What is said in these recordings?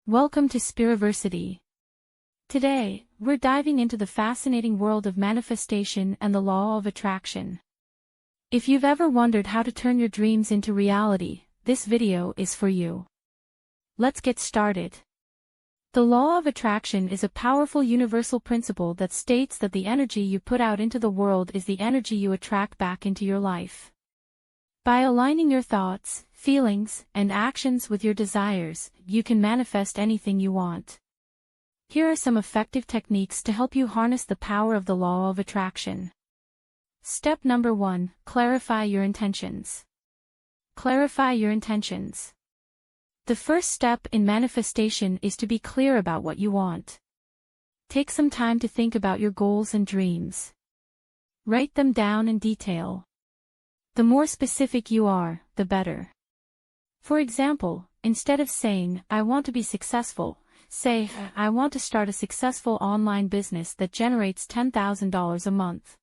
Welcome to Spiriversity. Today, we're diving into the fascinating world of manifestation and the law of attraction. If you've ever wondered how to turn your dreams into reality, this video is for you. Let's get started. The law of attraction is a powerful universal principle that states that the energy you put out into the world is the energy you attract back into your life. By aligning your thoughts, feelings, and actions with your desires, you can manifest anything you want. Here are some effective techniques to help you harness the power of the law of attraction. Step number 1, clarify your intentions. Clarify your intentions. The first step in manifestation is to be clear about what you want. Take some time to think about your goals and dreams. Write them down in detail. The more specific you are, the better. For example, instead of saying, "I want to be successful," say, "I want to start a successful online business that generates $10,000 a month."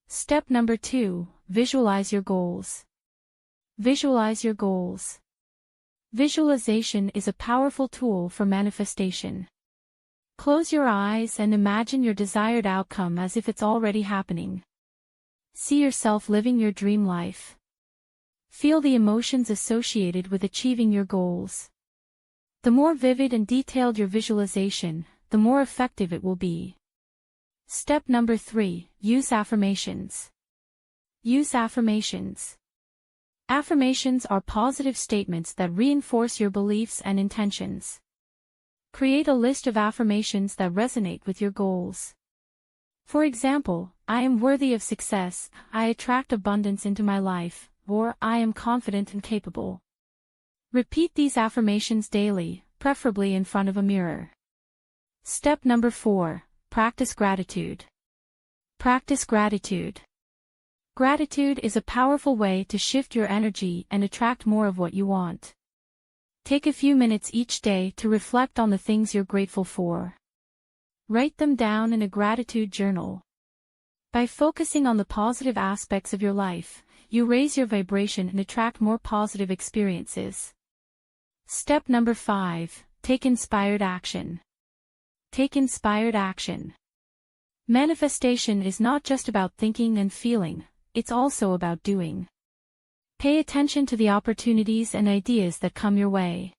Step number 2, visualize your goals. Visualize your goals. Visualization is a powerful tool for manifestation. Close your eyes and imagine your desired outcome as if it's already happening. See yourself living your dream life. Feel the emotions associated with achieving your goals. The more vivid and detailed your visualization, the more effective it will be. Step number 3, use affirmations. Use affirmations. Affirmations are positive statements that reinforce your beliefs and intentions. Create a list of affirmations that resonate with your goals. For example, "I am worthy of success," "I attract abundance into my life," or "I am confident and capable." Repeat these affirmations daily, preferably in front of a mirror. Step number 4, practice gratitude. Practice gratitude. Gratitude is a powerful way to shift your energy and attract more of what you want. Take a few minutes each day to reflect on the things you're grateful for. Write them down in a gratitude journal. By focusing on the positive aspects of your life, you raise your vibration and attract more positive experiences. Step number 5, take inspired action. Take inspired action. Manifestation is not just about thinking and feeling, it's also about doing. Pay attention to the opportunities and ideas that come your way.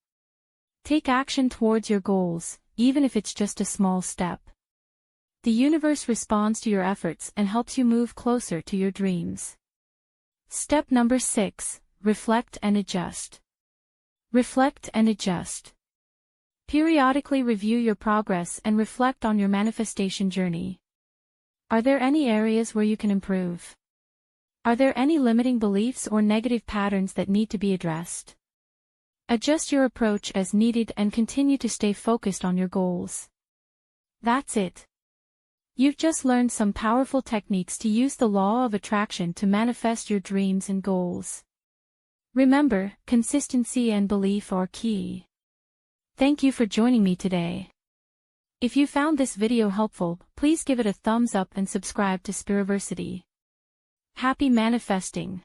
Take action towards your goals, even if it's just a small step. The universe responds to your efforts and helps you move closer to your dreams. Step number 6, reflect and adjust. Reflect and adjust. Periodically review your progress and reflect on your manifestation journey. Are there any areas where you can improve? Are there any limiting beliefs or negative patterns that need to be addressed? Adjust your approach as needed and continue to stay focused on your goals. That's it. You've just learned some powerful techniques to use the law of attraction to manifest your dreams and goals. Remember, consistency and belief are key. Thank you for joining me today. If you found this video helpful, please give it a thumbs up and subscribe to Spiriversity. Happy manifesting!